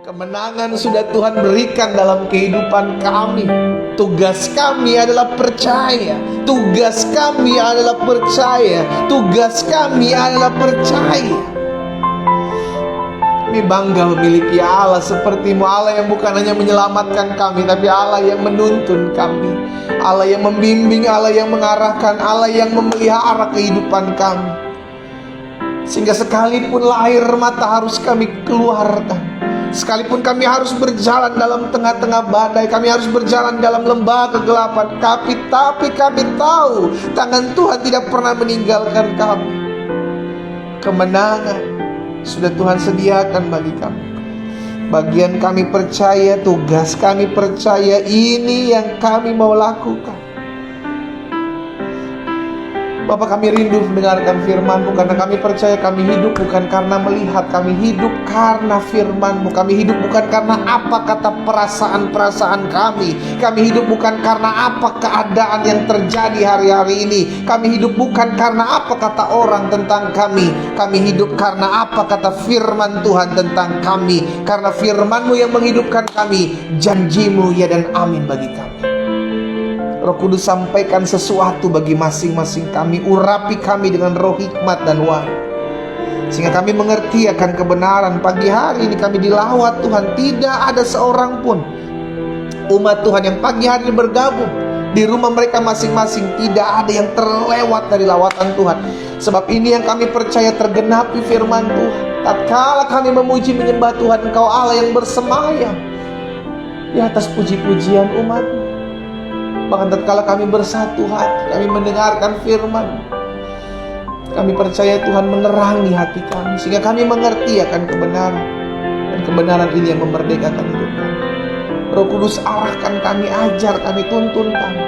Kemenangan sudah Tuhan berikan dalam kehidupan kami. Tugas kami adalah percaya. Tugas kami adalah percaya. Tugas kami adalah percaya. Kami bangga memiliki Allah seperti-Mu, Allah yang bukan hanya menyelamatkan kami, tapi Allah yang menuntun kami, Allah yang membimbing, Allah yang mengarahkan, Allah yang memelihara kehidupan kami. Sehingga sekalipun air mata harus kami keluarkan, sekalipun kami harus berjalan dalam tengah-tengah badai, kami harus berjalan dalam lembah kegelapan, tapi kami tahu tangan Tuhan tidak pernah meninggalkan kami. Kemenangan sudah Tuhan sediakan bagi kami. Bagian kami percaya, tugas kami percaya, ini yang kami mau lakukan. Bapak, kami rindu mendengarkan firman-Mu, karena kami percaya kami hidup bukan karena melihat, kami hidup karena firman-Mu. Kami hidup bukan karena apa kata perasaan-perasaan kami. Kami hidup bukan karena apa keadaan yang terjadi hari-hari ini. Kami hidup bukan karena apa kata orang tentang kami. Kami hidup karena apa kata firman Tuhan tentang kami. Karena firman-Mu yang menghidupkan kami, janji-Mu ya dan amin bagi kami. Roh Kudus, sampaikan sesuatu bagi masing-masing kami. Urapi kami dengan roh hikmat dan wahyu, sehingga kami mengerti akan kebenaran. Pagi hari ini kami dilawat Tuhan. Tidak ada seorang pun umat Tuhan yang pagi hari ini bergabung di rumah mereka masing-masing, tidak ada yang terlewat dari lawatan Tuhan. Sebab ini yang kami percaya tergenapi firman Tuhan. Tatkala kami memuji menyembah Tuhan, Engkau Allah yang bersemayam di atas puji-pujian umat-Mu. Bahkan tatkala kami bersatu hati, kami mendengarkan firman, kami percaya Tuhan menerangi hati kami, sehingga kami mengerti akan kebenaran. Dan kebenaran ini yang memerdekakan hidup kami. Roh Kudus, arahkan kami, ajar kami, tuntun kami.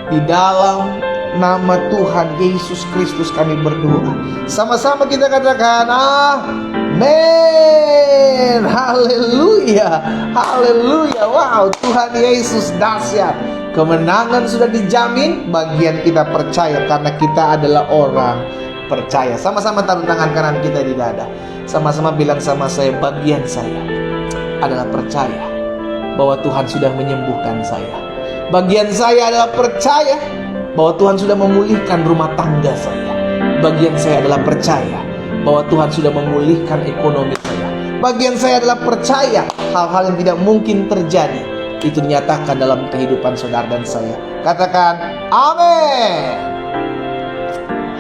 Di dalam nama Tuhan Yesus Kristus kami berdoa. Sama-sama kita katakan amin. Haleluya, haleluya. Wow, Tuhan Yesus dahsyat. Kemenangan sudah dijamin, bagian kita percaya karena kita adalah orang percaya. Sama-sama taruh tangan kanan kita di dada. Sama-sama bilang sama saya, bagian saya adalah percaya bahwa Tuhan sudah menyembuhkan saya. Bagian saya adalah percaya bahwa Tuhan sudah memulihkan rumah tangga saya. Bagian saya adalah percaya bahwa Tuhan sudah memulihkan ekonomi saya. Bagian saya adalah percaya hal-hal yang tidak mungkin terjadi itu dinyatakan dalam kehidupan saudara dan saya. Katakan amin.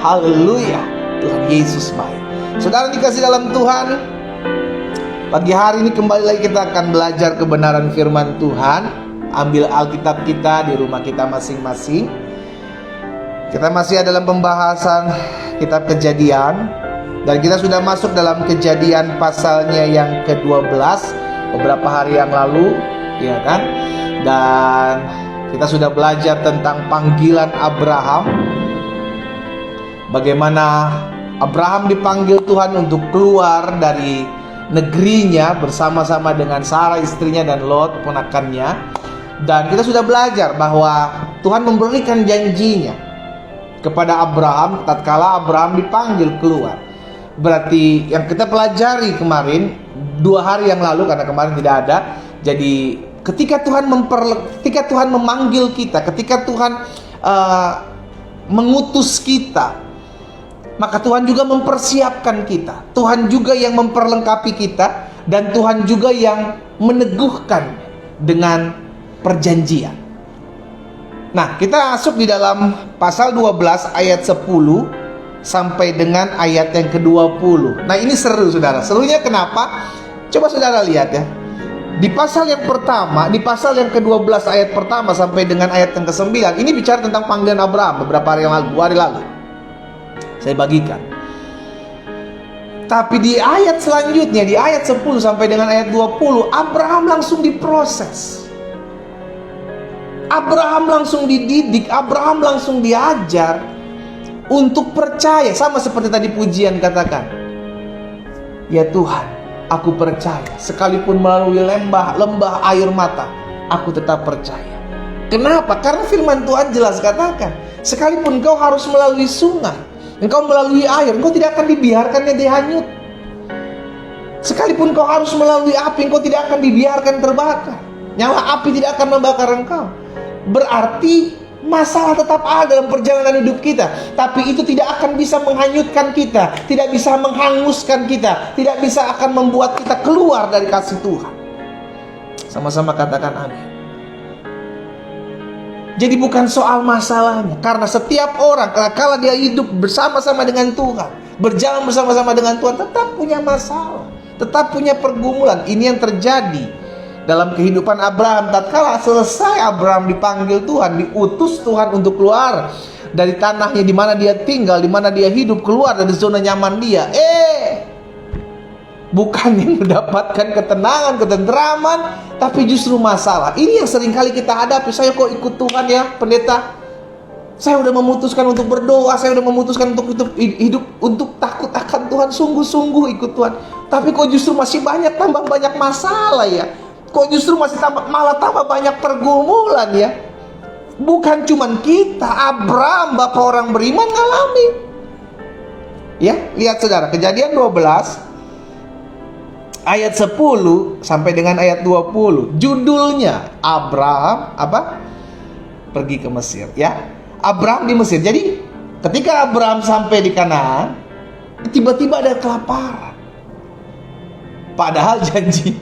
Haleluya. Tuhan Yesus baik. Saudara dikasih dalam Tuhan, pagi hari ini kembali lagi kita akan belajar kebenaran firman Tuhan. Ambil Alkitab kita di rumah kita masing-masing. Kita masih ada dalam pembahasan kitab Kejadian, dan kita sudah masuk dalam Kejadian pasalnya yang ke-12 beberapa hari yang lalu, ya kan? Dan kita sudah belajar tentang panggilan Abraham. Bagaimana Abraham dipanggil Tuhan untuk keluar dari negerinya bersama-sama dengan Sarah istrinya dan Lot ponakannya. Dan kita sudah belajar bahwa Tuhan memberikan janjinya kepada Abraham tatkala Abraham dipanggil keluar. Berarti yang kita pelajari kemarin 2 hari yang lalu, karena kemarin tidak ada. Jadi ketika Tuhan memanggil kita, ketika Tuhan mengutus kita, maka Tuhan juga mempersiapkan kita. Tuhan juga yang memperlengkapi kita, dan Tuhan juga yang meneguhkan dengan perjanjian. Nah, kita masuk di dalam pasal 12 ayat 10 sampai dengan ayat yang ke-20. Nah, ini seru saudara. Serunya kenapa? Coba saudara lihat ya. Di pasal yang pertama, di pasal yang ke-12 ayat pertama sampai dengan ayat yang ke-9, ini bicara tentang panggilan Abraham beberapa hari lalu. Saya bagikan. Tapi di ayat selanjutnya, di ayat 10 sampai dengan ayat 20, Abraham langsung diproses. Abraham langsung dididik, Abraham langsung diajar untuk percaya. Sama seperti tadi pujian katakan, ya Tuhan, aku percaya, sekalipun melalui lembah air mata, aku tetap percaya. Kenapa? Karena firman Tuhan jelas katakan, sekalipun engkau harus melalui sungai, engkau melalui air, engkau tidak akan dibiarkannya dihanyut. Sekalipun kau harus melalui api, engkau tidak akan dibiarkan terbakar. Nyala api tidak akan membakar engkau. Berarti masalah tetap ada dalam perjalanan hidup kita, tapi itu tidak akan bisa menghanyutkan kita, tidak bisa menghanguskan kita, tidak bisa akan membuat kita keluar dari kasih Tuhan. Sama-sama katakan amin. Jadi bukan soal masalahnya, karena setiap orang kalau dia hidup bersama-sama dengan Tuhan, berjalan bersama-sama dengan Tuhan, tetap punya masalah, tetap punya pergumulan. Ini yang terjadi dalam kehidupan Abraham. Tatkala selesai Abraham dipanggil Tuhan, diutus Tuhan untuk keluar dari tanahnya di mana dia tinggal, di mana dia hidup, keluar dari zona nyaman dia. Bukannya mendapatkan ketenangan, ketenteraman, tapi justru masalah. Ini yang seringkali kita hadapi. Saya kok ikut Tuhan ya, pendeta? Saya udah memutuskan untuk berdoa, saya udah memutuskan untuk hidup untuk takut akan Tuhan, sungguh-sungguh ikut Tuhan. Tapi kok justru masih tambah banyak masalah ya? Kok justru masih malah tambah banyak pergumulan ya? Bukan cuman kita, Abraham, bapak orang beriman, ngalami. Ya, lihat saudara, Kejadian 12 ayat 10 sampai dengan ayat 20. Judulnya Abraham pergi ke Mesir, ya. Abraham di Mesir. Jadi, ketika Abraham sampai di Kanaan, tiba-tiba ada kelaparan. Padahal janji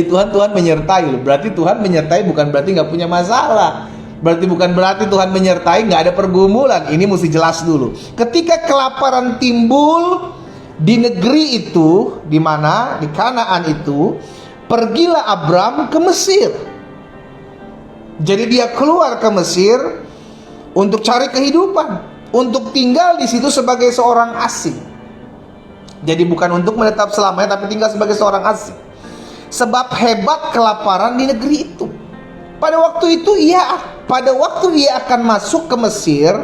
Tuhan menyertai. Berarti Tuhan menyertai bukan berarti nggak punya masalah. Bukan berarti Tuhan menyertai nggak ada pergumulan. Ini mesti jelas dulu. Ketika kelaparan timbul di negeri itu, di mana? Di Kanaan itu, pergilah Abram ke Mesir. Jadi dia keluar ke Mesir untuk cari kehidupan, untuk tinggal di situ sebagai seorang asing. Jadi bukan untuk menetap selamanya, tapi tinggal sebagai seorang asing. Sebab hebat kelaparan di negeri itu. Pada waktu ia akan masuk ke Mesir,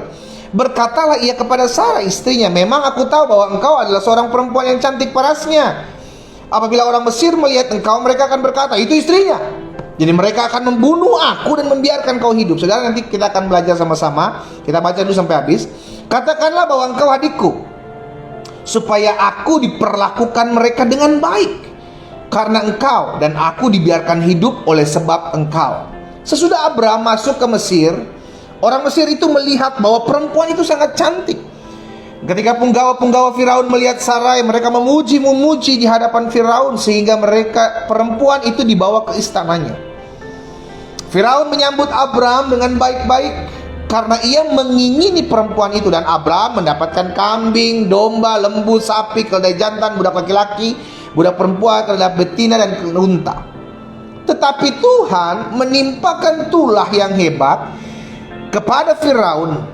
berkatalah ia kepada Sarah istrinya, memang aku tahu bahwa engkau adalah seorang perempuan yang cantik parasnya. Apabila orang Mesir melihat engkau, mereka akan berkata, itu istrinya. Jadi mereka akan membunuh aku dan membiarkan kau hidup. Saudara, nanti kita akan belajar sama-sama. Kita baca dulu sampai habis. Katakanlah bahwa engkau adikku, supaya aku diperlakukan mereka dengan baik, karena engkau dan aku dibiarkan hidup oleh sebab engkau. Sesudah Abraham masuk ke Mesir, orang Mesir itu melihat bahwa perempuan itu sangat cantik. Ketika penggawa-penggawa Firaun melihat Sarai, mereka memuji di hadapan Firaun, sehingga perempuan itu dibawa ke istananya. Firaun menyambut Abraham dengan baik-baik karena ia mengingini perempuan itu, dan Abraham mendapatkan kambing, domba, lembu, sapi, keledai jantan, budak laki-laki, budak perempuan, keledai betina, dan unta. Tetapi Tuhan menimpakan tulah yang hebat kepada Firaun,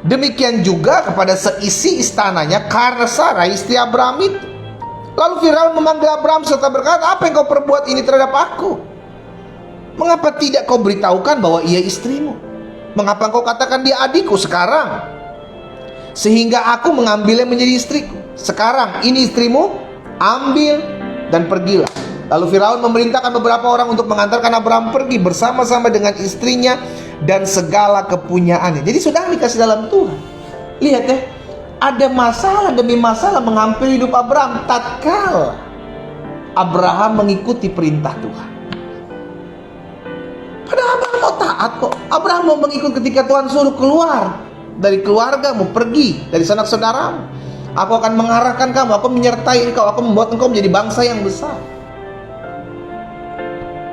demikian juga kepada seisi istananya, karena Sarai istri Abraham itu. Lalu Firaun memanggil Abraham serta berkata, apa yang kau perbuat ini terhadap aku? Mengapa tidak kau beritahukan bahwa ia istrimu? Mengapa kau katakan dia adikku sekarang, sehingga aku mengambilnya menjadi istriku? Sekarang ini istrimu, ambil dan pergilah. Lalu Firaun memerintahkan beberapa orang untuk mengantarkan Abraham pergi bersama-sama dengan istrinya dan segala kepunyaannya. Jadi sudah dikasih dalam Tuhan. Lihat ya, ada masalah demi masalah menghampiri hidup Abraham tatkala Abraham mengikuti perintah Tuhan. Padahal Abraham mau taat kok. Abraham mau mengikut ketika Tuhan suruh keluar dari keluarga, mau pergi dari sanak saudaramu. Aku akan mengarahkan kamu, aku menyertai engkau, aku membuat engkau menjadi bangsa yang besar.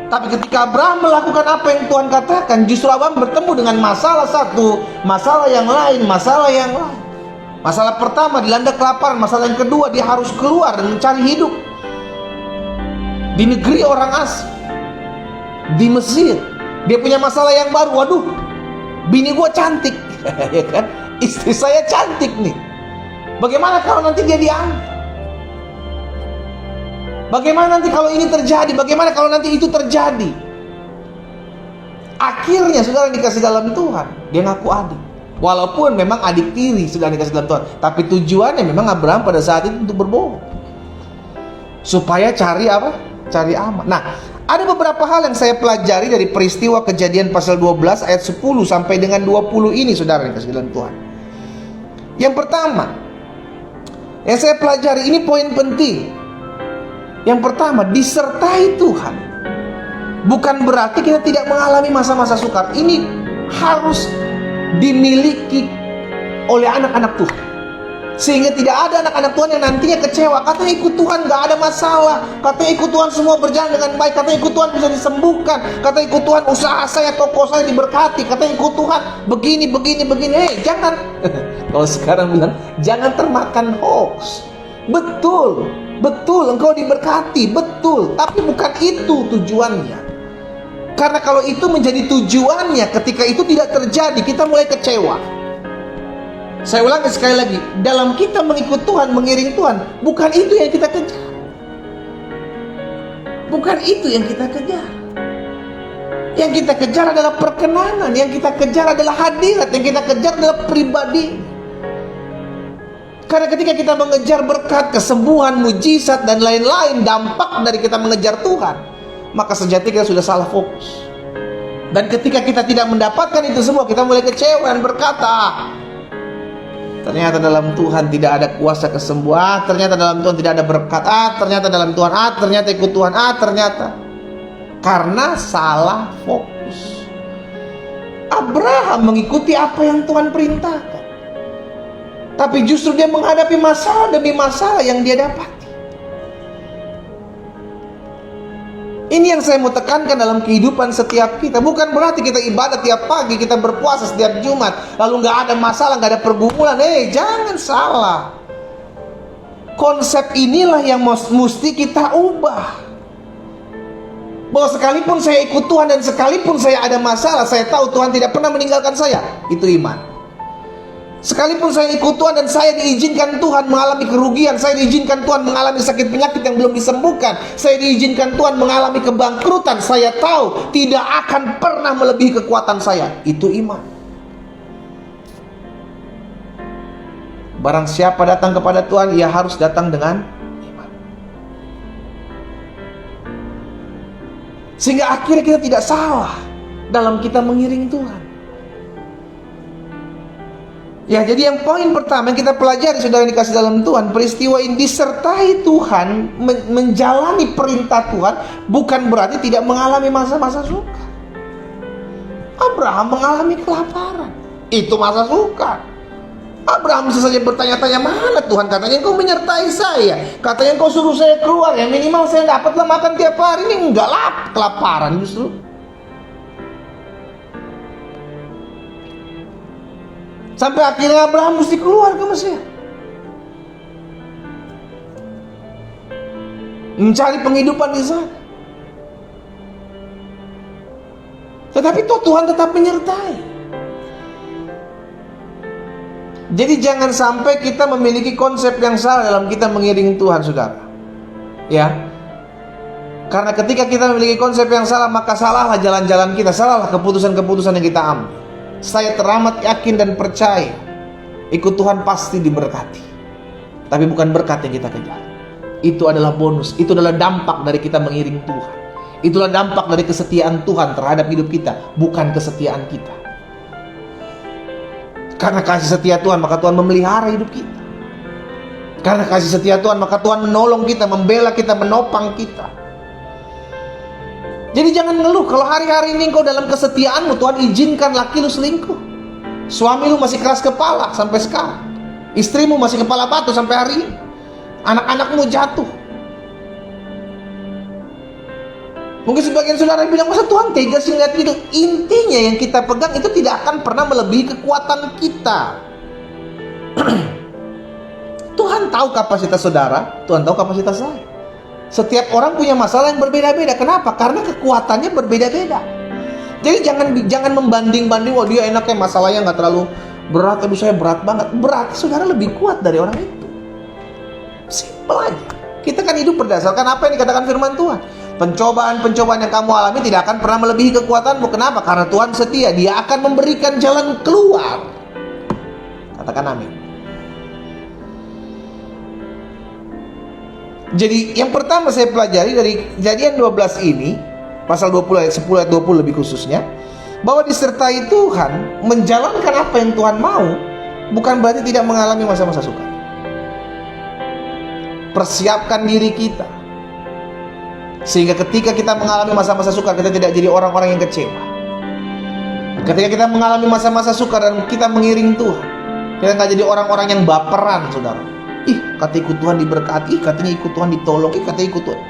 Tapi ketika Abraham melakukan apa yang Tuhan katakan, justru Abraham bertemu dengan masalah satu, masalah yang lain. Masalah pertama dilanda kelaparan, masalah yang kedua dia harus keluar dan mencari hidup di negeri orang asing, di Mesir. Dia punya masalah yang baru. Waduh, bini gua cantik, ya kan? Istri saya cantik nih. Bagaimana kalau nanti dia diambil? Bagaimana nanti kalau ini terjadi? Bagaimana kalau nanti itu terjadi? Akhirnya saudara dikasih dalam Tuhan, dia ngaku adik. Walaupun memang adik tiri sudah dikasih dalam Tuhan, tapi tujuannya memang Abraham pada saat itu untuk berbohong, supaya cari apa? Cari aman. Nah, ada beberapa hal yang saya pelajari dari peristiwa Kejadian pasal 12 ayat 10 sampai dengan 20 ini, saudara dikasih dalam Tuhan. Yang pertama yang saya pelajari, ini poin penting. Yang pertama, disertai Tuhan. Bukan berarti kita tidak mengalami masa-masa sukar. Ini harus dimiliki oleh anak-anak Tuhan, sehingga tidak ada anak-anak Tuhan yang nantinya kecewa. Katanya ikut Tuhan gak ada masalah, katanya ikut Tuhan semua berjalan dengan baik, katanya ikut Tuhan bisa disembuhkan, katanya ikut Tuhan usaha saya, toko saya diberkati, katanya ikut Tuhan begini. Hei, jangan kalau sekarang bilang jangan termakan hoax. Betul engkau diberkati, betul, tapi bukan itu tujuannya. Karena kalau itu menjadi tujuannya, ketika itu tidak terjadi, kita mulai kecewa. Saya ulangi sekali lagi, dalam kita mengikut Tuhan, mengiring Tuhan, bukan itu yang kita kejar. Bukan itu yang kita kejar. Yang kita kejar adalah perkenanan, yang kita kejar adalah hadirat, yang kita kejar adalah pribadi. Karena ketika kita mengejar berkat, kesembuhan, mujizat, dan lain-lain, dampak dari kita mengejar Tuhan, maka sejatinya kita sudah salah fokus. Dan ketika kita tidak mendapatkan itu semua, kita mulai kecewa dan berkata, ternyata dalam Tuhan tidak ada kuasa kesembuhan, ternyata dalam Tuhan tidak ada berkat, ternyata dalam Tuhan, ternyata ikut Tuhan, ternyata. Karena salah fokus. Abraham mengikuti apa yang Tuhan perintahkan, tapi justru dia menghadapi masalah demi masalah yang dia dapati. Ini yang saya mau tekankan dalam kehidupan setiap kita. Bukan berarti kita ibadah tiap pagi, kita berpuasa setiap Jumat, lalu gak ada masalah, gak ada pergumulan. Jangan salah. Konsep inilah yang mesti kita ubah. Bahwa sekalipun saya ikut Tuhan dan sekalipun saya ada masalah, saya tahu Tuhan tidak pernah meninggalkan saya. Itu iman. Sekalipun saya ikut Tuhan dan saya diizinkan Tuhan mengalami kerugian, saya diizinkan Tuhan mengalami sakit penyakit yang belum disembuhkan, saya diizinkan Tuhan mengalami kebangkrutan, saya tahu tidak akan pernah melebihi kekuatan saya. Itu iman. Barang siapa datang kepada Tuhan, ia harus datang dengan iman. Sehingga akhirnya kita tidak salah dalam kita mengiring Tuhan. Ya, jadi yang poin pertama yang kita pelajari, saudara yang dikasih dalam Tuhan, peristiwa ini disertai Tuhan, menjalani perintah Tuhan, bukan berarti tidak mengalami masa-masa sukar. Abraham mengalami kelaparan, itu masa sukar. Abraham bisa saja bertanya-tanya, mana Tuhan, katanya engkau menyertai saya, katanya engkau suruh saya keluar, yang minimal saya dapatlah makan tiap hari. Ini enggak lah, kelaparan justru. Sampai akhirnya Abraham mesti keluar ke Mesir, mencari penghidupan di sana. Tetapi Tuhan tetap menyertai. Jadi jangan sampai kita memiliki konsep yang salah dalam kita mengiring Tuhan, saudara. Ya, karena ketika kita memiliki konsep yang salah, maka salahlah jalan-jalan kita, salahlah keputusan-keputusan yang kita ambil. Saya teramat yakin dan percaya ikut Tuhan pasti diberkati, tapi bukan berkat yang kita kejar. Itu adalah bonus, itu adalah dampak dari kita mengiring Tuhan. Itulah dampak dari kesetiaan Tuhan terhadap hidup kita, bukan kesetiaan kita. Karena kasih setia Tuhan, maka Tuhan memelihara hidup kita. Karena kasih setia Tuhan, maka Tuhan menolong kita, membela kita, menopang kita. Jadi jangan ngeluh kalau hari-hari ini engkau dalam kesetiaanmu Tuhan izinkan laki lu selingkuh, suami lu masih keras kepala sampai sekarang, istrimu masih kepala batu sampai hari ini, anak-anakmu jatuh. Mungkin sebagian saudara bilang, masa Tuhan tega sih lihat itu? Intinya yang kita pegang itu tidak akan pernah melebihi kekuatan kita. Tuhan tahu kapasitas saudara, Tuhan tahu kapasitas saya. Setiap orang punya masalah yang berbeda-beda. Kenapa? Karena kekuatannya berbeda-beda. Jadi jangan membanding-banding, wah dia enaknya masalahnya nggak terlalu berat, aduh saya berat banget. Berat, saudara lebih kuat dari orang itu. Simpel aja. Kita kan hidup berdasarkan apa yang dikatakan firman Tuhan. Pencobaan-pencobaan yang kamu alami tidak akan pernah melebihi kekuatanmu. Kenapa? Karena Tuhan setia, Dia akan memberikan jalan keluar. Katakan amin. Jadi yang pertama saya pelajari dari Kejadian 12 ini, pasal 20 ayat 10 ayat 20 lebih khususnya, bahwa disertai Tuhan, menjalankan apa yang Tuhan mau, bukan berarti tidak mengalami masa-masa sukar. Persiapkan diri kita Sehingga ketika kita mengalami masa-masa sukar, kita tidak jadi orang-orang yang kecewa. Ketika kita mengalami masa-masa sukar dan kita mengiring Tuhan, kita nggak jadi orang-orang yang baperan, saudara. Kata ikut Tuhan diberkati, katanya ikut Tuhan ditolong, kata ikut Tuhan.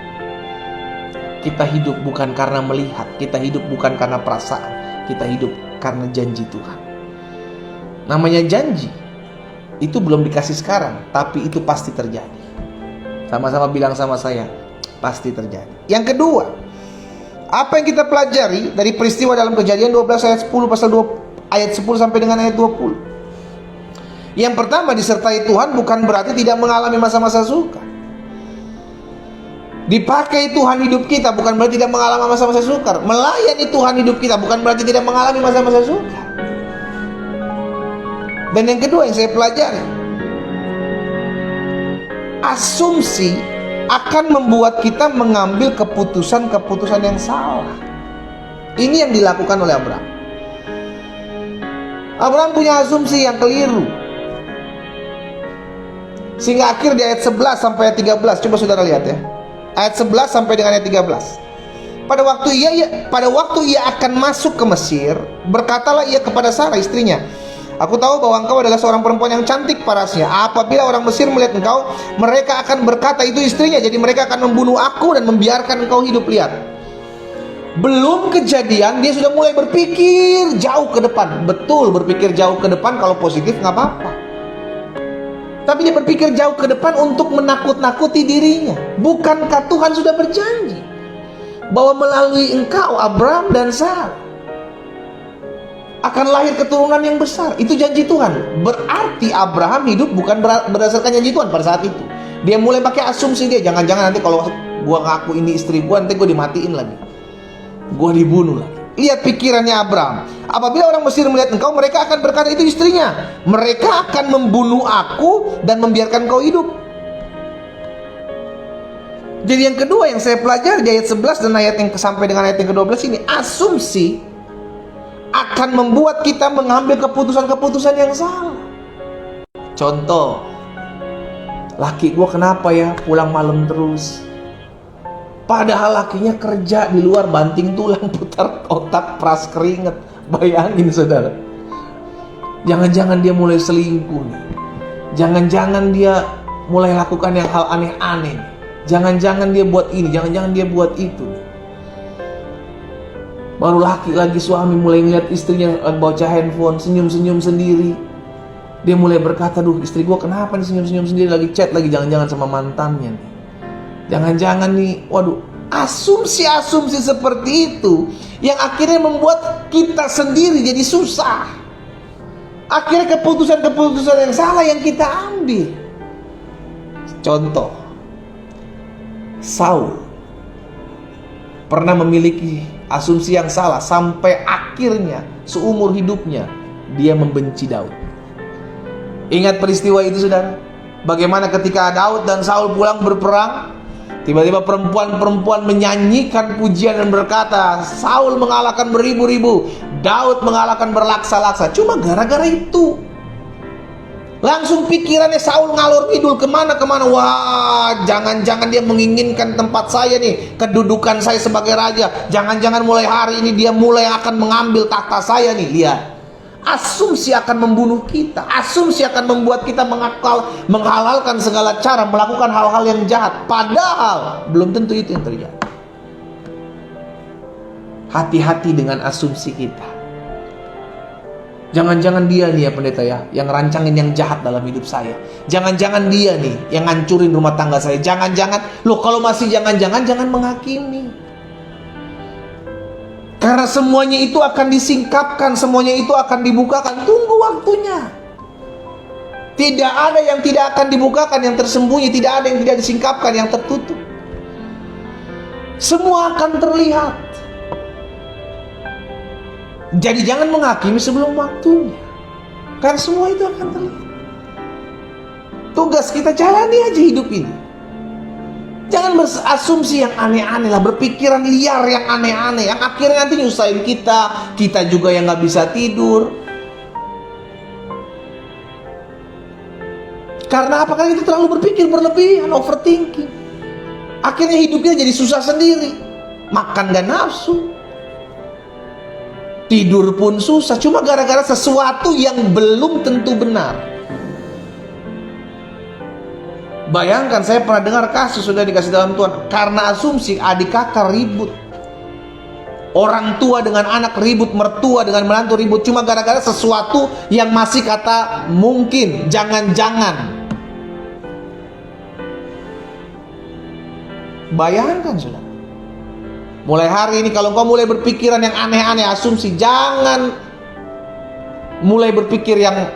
Kita hidup bukan karena melihat, kita hidup bukan karena perasaan, kita hidup karena janji Tuhan. Namanya janji, itu belum dikasih sekarang, tapi itu pasti terjadi. Sama-sama bilang sama saya, pasti terjadi. Yang kedua, apa yang kita pelajari dari peristiwa dalam Kejadian 12 ayat 10 pasal 2 ayat 10 sampai dengan ayat 20. Yang pertama, disertai Tuhan bukan berarti tidak mengalami masa-masa sukar. Dipakai Tuhan hidup kita bukan berarti tidak mengalami masa-masa sukar. Melayani Tuhan hidup kita bukan berarti tidak mengalami masa-masa sukar. Dan yang kedua yang saya pelajari, asumsi akan membuat kita mengambil keputusan-keputusan yang salah. Ini yang dilakukan oleh Abraham. Abraham punya asumsi yang keliru, sehingga akhir di ayat 11 sampai ayat 13. Coba saudara lihat ya, ayat 11 sampai dengan ayat 13. Pada waktu ia akan masuk ke Mesir, berkatalah ia kepada Sarah istrinya, aku tahu bahwa engkau adalah seorang perempuan yang cantik parasnya. Apabila orang Mesir melihat engkau, mereka akan berkata, itu istrinya. Jadi mereka akan membunuh aku dan membiarkan engkau hidup. Lihat, belum kejadian dia sudah mulai berpikir jauh ke depan. Betul, berpikir jauh ke depan kalau positif nggak apa-apa. Tapi dia berpikir jauh ke depan untuk menakut-nakuti dirinya. Bukankah Tuhan sudah berjanji bahwa melalui engkau, Abraham dan Sarah, akan lahir keturunan yang besar? Itu janji Tuhan. Berarti Abraham hidup bukan berdasarkan janji Tuhan pada saat itu. Dia mulai pakai asumsi dia, jangan-jangan nanti kalau gua ngaku ini istri gua, nanti gua dimatiin lagi, gua dibunuh lagi. Lihat pikirannya Abraham. Apabila orang Mesir melihat engkau, mereka akan berkata, itu istrinya. Mereka akan membunuh aku dan membiarkan kau hidup. Jadi yang kedua yang saya pelajari di ayat 11 dan ayat yang sampai dengan ayat yang ke-12 ini, asumsi akan membuat kita mengambil keputusan-keputusan yang salah. Contoh, laki gua kenapa ya pulang malam terus? Padahal lakinya kerja di luar, banting tulang, putar otak, peras keringet. Bayangin saudara, jangan-jangan dia mulai selingkuh nih. Jangan-jangan dia mulai lakukan yang hal aneh-aneh. Jangan-jangan dia buat ini, jangan-jangan dia buat itu. Baru lagi suami mulai ngeliat istrinya baca handphone, senyum-senyum sendiri. Dia mulai berkata, duh istri gue kenapa nih senyum-senyum sendiri, lagi chat lagi, jangan-jangan sama mantannya nih. Jangan-jangan nih, waduh, asumsi-asumsi seperti itu yang akhirnya membuat kita sendiri jadi susah. Akhirnya keputusan-keputusan yang salah yang kita ambil. Contoh, Saul pernah memiliki asumsi yang salah sampai akhirnya seumur hidupnya dia membenci Daud. Ingat peristiwa itu saudara? Bagaimana ketika Daud dan Saul pulang berperang, tiba-tiba perempuan-perempuan menyanyikan pujian dan berkata, Saul mengalahkan beribu-ribu, Daud mengalahkan berlaksa-laksa. Cuma gara-gara itu langsung pikirannya Saul ngalor ngidul kemana-kemana. Wah, jangan-jangan dia menginginkan tempat saya nih, kedudukan saya sebagai raja. Jangan-jangan mulai hari ini dia mulai akan mengambil tahta saya nih. Lihat, asumsi akan membunuh kita. Asumsi akan membuat kita menghalalkan segala cara, melakukan hal-hal yang jahat. Padahal belum tentu itu yang terjadi. Hati-hati dengan asumsi kita. Jangan-jangan dia nih ya pendeta ya, yang rancangin yang jahat dalam hidup saya. Jangan-jangan dia nih yang ngancurin rumah tangga saya. Jangan-jangan, loh kalau masih jangan-jangan, jangan menghakimi. Karena semuanya itu akan disingkapkan, semuanya itu akan dibukakan. Tunggu waktunya. Tidak ada yang tidak akan dibukakan, yang tersembunyi. Tidak ada yang tidak disingkapkan, yang tertutup. Semua akan terlihat. Jadi jangan menghakimi sebelum waktunya, karena semua itu akan terlihat. Tugas kita jalani aja hidup ini. Jangan berasumsi yang aneh-aneh lah, berpikiran liar yang aneh-aneh, yang akhirnya nanti nyusahin kita juga yang gak bisa tidur. Karena apa? Karena kita terlalu berpikir berlebihan, overthinking. Akhirnya hidupnya jadi susah sendiri. Makan gak nafsu, tidur pun susah, cuma gara-gara sesuatu yang belum tentu benar. Bayangkan, saya pernah dengar kasus sudah dikasih dalam Tuhan, karena asumsi adik kakak ribut, orang tua dengan anak ribut, mertua dengan menantu ribut, cuma gara-gara sesuatu yang masih kata mungkin, jangan-jangan. Bayangkan sudah. Mulai hari ini kalau kau mulai berpikiran yang aneh-aneh, asumsi, jangan mulai berpikir yang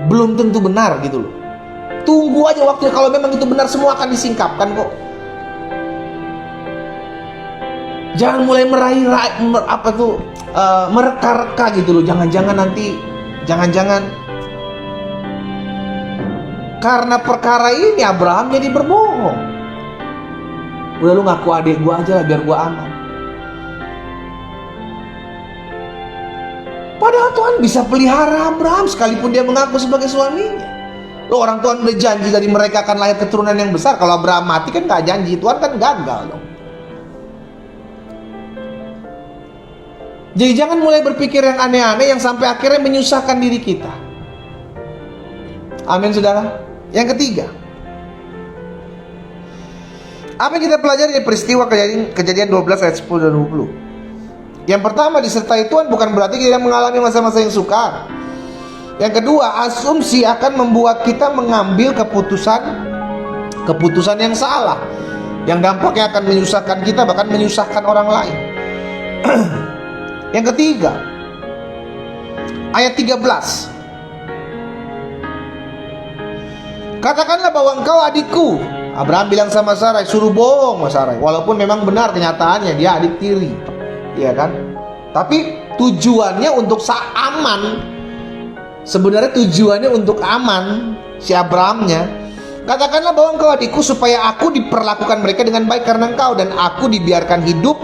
belum tentu benar gitu loh. Tunggu aja waktu, kalau memang itu benar semua akan disingkapkan kok. Jangan mulai mereka-reka gitu loh. Jangan-jangan nanti, jangan-jangan karena perkara ini Abraham jadi berbohong. Udah lu ngaku adik gua aja lah biar gua aman. Padahal Tuhan bisa pelihara Abraham sekalipun dia mengaku sebagai suaminya. Loh, orang Tuhan udah janji dari mereka akan lahir keturunan yang besar. Kalau Abraham mati kan gak janji, Tuhan kan gagal dong. Jadi jangan mulai berpikir yang aneh-aneh yang sampai akhirnya menyusahkan diri kita. Amin saudara. Yang ketiga, apa yang kita pelajari dari peristiwa kejadian 12 ayat 10 dan 20? Yang pertama, disertai Tuhan bukan berarti kita mengalami masa-masa yang sukar. Yang kedua, asumsi akan membuat kita mengambil keputusan yang salah, yang dampaknya akan menyusahkan kita, bahkan menyusahkan orang lain. Yang ketiga, ayat 13. Katakanlah bahwa engkau adikku. Abraham bilang sama Sarai, suruh bohong sama Sarai. Walaupun memang benar kenyataannya dia adik tiri, ya kan? Tapi tujuannya untuk aman. Sebenarnya tujuannya untuk aman si Abrahamnya. Katakanlah bahwa engkau adikku, supaya aku diperlakukan mereka dengan baik karena engkau, dan aku dibiarkan hidup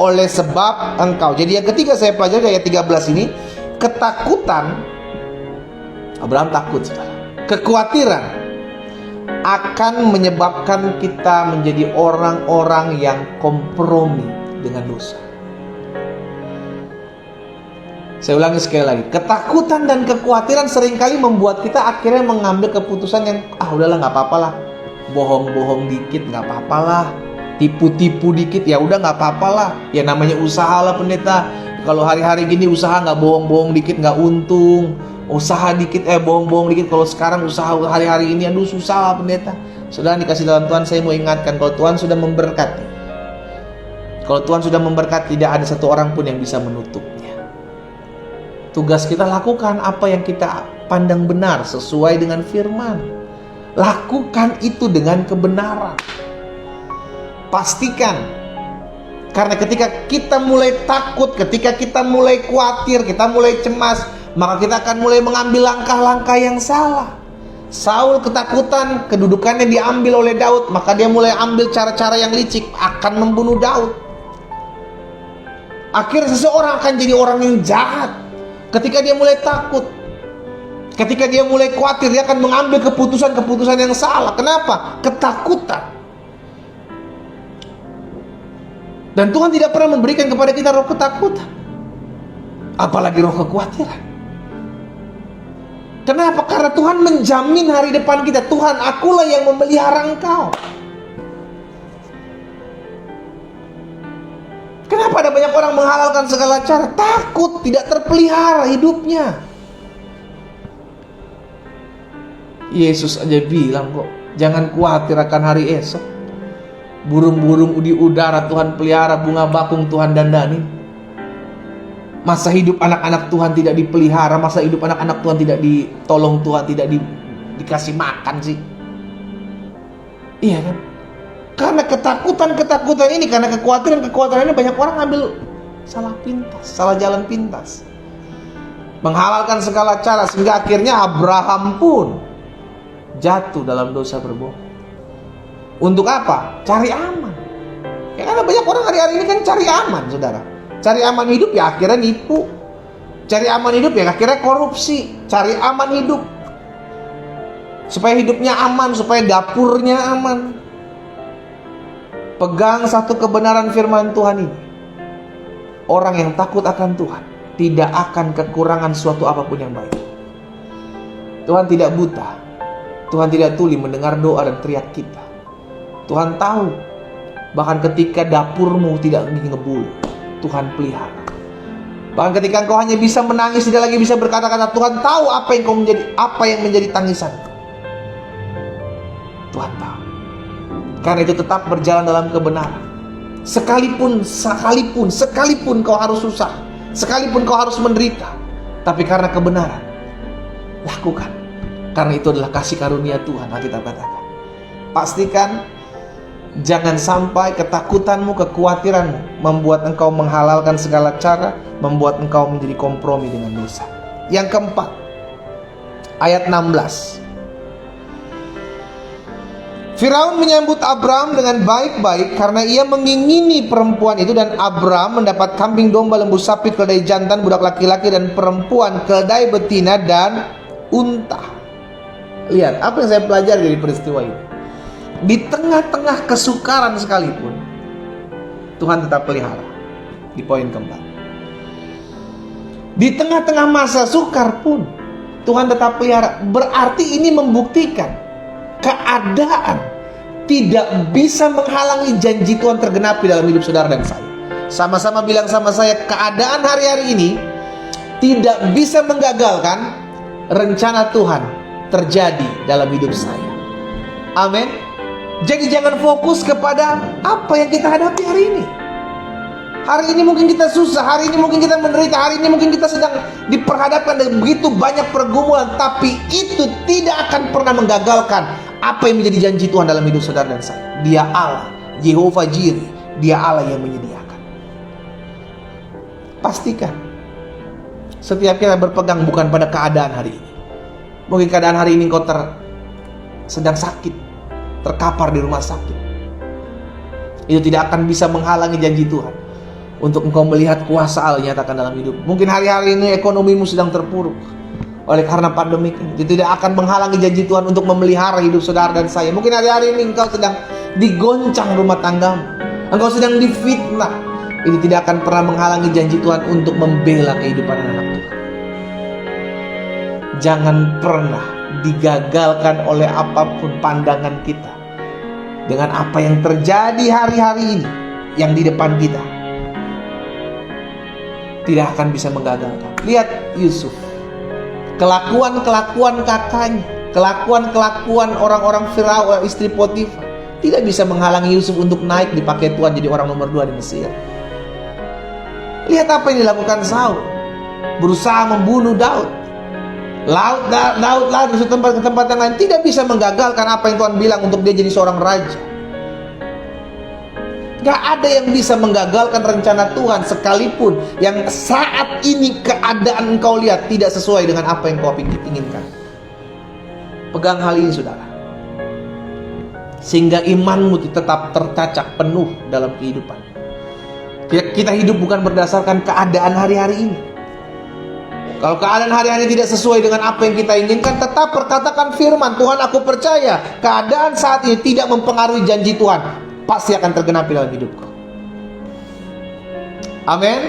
oleh sebab engkau. Jadi yang ketiga saya pelajari ayat 13 ini, ketakutan. Abraham takut, saudara. Kekhawatiran akan menyebabkan kita menjadi orang-orang yang kompromi dengan dosa. Saya ulangi sekali lagi, ketakutan dan kekhawatiran seringkali membuat kita akhirnya mengambil keputusan yang udahlah nggak apa-apa lah, bohong-bohong dikit nggak apa-apa lah, tipu-tipu dikit ya udah nggak apa-apa lah, ya namanya usaha lah pendeta. Kalau hari-hari gini usaha nggak bohong-bohong dikit nggak untung, usaha dikit bohong-bohong dikit. Kalau sekarang usaha hari-hari ini aduh susah lah pendeta. Saudara dikasih dalam Tuhan, saya mau ingatkan, kalau Tuhan sudah memberkati, kalau Tuhan sudah memberkati, tidak ada satu orang pun yang bisa menutupnya. Tugas kita lakukan apa yang kita pandang benar sesuai dengan firman. Lakukan itu dengan kebenaran. Pastikan. Karena ketika kita mulai takut, ketika kita mulai khawatir, kita mulai cemas, maka kita akan mulai mengambil langkah-langkah yang salah. Saul ketakutan, kedudukannya diambil oleh Daud, maka dia mulai ambil cara-cara yang licik, akan membunuh Daud. Akhirnya seseorang akan jadi orang yang jahat. Ketika dia mulai takut, ketika dia mulai khawatir, dia akan mengambil keputusan-keputusan yang salah. Kenapa? Ketakutan. Dan Tuhan tidak pernah memberikan kepada kita roh ketakutan, apalagi roh kekhawatiran. Kenapa? Karena Tuhan menjamin hari depan kita. Tuhan, akulah yang memelihara engkau. Kenapa ada banyak orang menghalalkan segala cara? Takut tidak terpelihara hidupnya. Yesus aja bilang kok, jangan khawatir akan hari esok. Burung-burung di udara Tuhan pelihara, bunga bakung Tuhan dandani. Masa hidup anak-anak Tuhan tidak dipelihara, masa hidup anak-anak Tuhan tidak ditolong Tuhan, tidak dikasih makan sih? Iya kan? Karena ketakutan ini, karena kekhawatiran ini, banyak orang ambil salah pintas, salah jalan pintas, menghalalkan segala cara, sehingga akhirnya Abraham pun jatuh dalam dosa berbohong. Untuk apa? Cari aman. Ya, karena banyak orang hari-hari ini kan cari aman, saudara. Cari aman hidup ya akhirnya nipu. Cari aman hidup ya akhirnya korupsi. Cari aman hidup supaya hidupnya aman, supaya dapurnya aman. Pegang satu kebenaran firman Tuhan ini. Orang yang takut akan Tuhan tidak akan kekurangan suatu apapun yang baik. Tuhan tidak buta. Tuhan tidak tuli mendengar doa dan teriak kita. Tuhan tahu. Bahkan ketika dapurmu tidak ngebul, Tuhan pelihara. Bahkan ketika engkau hanya bisa menangis, tidak lagi bisa berkata-kata, Tuhan tahu apa yang menjadi tangisan. Tuhan tahu. Karena itu tetap berjalan dalam kebenaran. Sekalipun kau harus susah, sekalipun kau harus menderita, tapi karena kebenaran, lakukan. Karena itu adalah kasih karunia Tuhan, Alkitab katakan. Pastikan jangan sampai ketakutanmu, kekhawatiranmu membuat engkau menghalalkan segala cara, membuat engkau menjadi kompromi dengan dosa. Yang keempat, ayat 16. Firaun menyambut Abram dengan baik-baik karena ia mengingini perempuan itu, dan Abram mendapat kambing domba, lembu sapi, keledai jantan, budak laki-laki dan perempuan, keledai betina dan unta. Lihat apa yang saya pelajari dari peristiwa ini. Di tengah-tengah kesukaran sekalipun, Tuhan tetap pelihara. Di poin keempat, di tengah-tengah masa sukar pun Tuhan tetap pelihara. Berarti ini membuktikan keadaan tidak bisa menghalangi janji Tuhan tergenapi dalam hidup saudara dan saya. Sama-sama bilang sama saya, keadaan hari-hari ini tidak bisa menggagalkan rencana Tuhan terjadi dalam hidup saya. Amin. Jadi jangan fokus kepada apa yang kita hadapi hari ini. Hari ini mungkin kita susah, hari ini mungkin kita menderita, hari ini mungkin kita sedang diperhadapkan dengan begitu banyak pergumulan, tapi itu tidak akan pernah menggagalkan apa yang menjadi janji Tuhan dalam hidup saudara dan saya. Dia Allah, Jehovah Jireh, Dia Allah yang menyediakan. Pastikan setiap kita berpegang bukan pada keadaan hari ini. Mungkin keadaan hari ini kau sedang sakit, terkapar di rumah sakit. Itu tidak akan bisa menghalangi janji Tuhan untuk engkau melihat kuasa Allah nyatakan dalam hidup. Mungkin hari-hari ini ekonomimu sedang terpuruk oleh karena pandemi ini. Itu tidak akan menghalangi janji Tuhan untuk memelihara hidup saudara dan saya. Mungkin hari-hari ini engkau sedang digoncang rumah tanggamu, engkau sedang difitnah. Itu tidak akan pernah menghalangi janji Tuhan untuk membela kehidupan anak Tuhan. Jangan pernah digagalkan oleh apapun pandangan kita dengan apa yang terjadi hari-hari ini yang di depan kita. Tidak akan bisa menggagalkan. Lihat Yusuf, kelakuan-kelakuan kakaknya, kelakuan-kelakuan orang-orang Firaun, istri Potifar, tidak bisa menghalangi Yusuf untuk naik dipakai Tuhan jadi orang nomor 2 di Mesir. Lihat apa yang dilakukan Saul, berusaha membunuh Daud. Daud lari dari tempat ke tempat yang lain, tidak bisa menggagalkan apa yang Tuhan bilang untuk dia jadi seorang raja. Gak ada yang bisa menggagalkan rencana Tuhan, sekalipun yang saat ini keadaan engkau lihat tidak sesuai dengan apa yang kau inginkan. Pegang hal ini saudara, sehingga imanmu tetap tercacak penuh dalam kehidupan. Kita hidup bukan berdasarkan keadaan hari-hari ini. Kalau keadaan hari-hari tidak sesuai dengan apa yang kita inginkan, tetap perkatakan firman Tuhan, aku percaya keadaan saat ini tidak mempengaruhi janji Tuhan, pasti akan tergenapi dalam hidupku. Amin.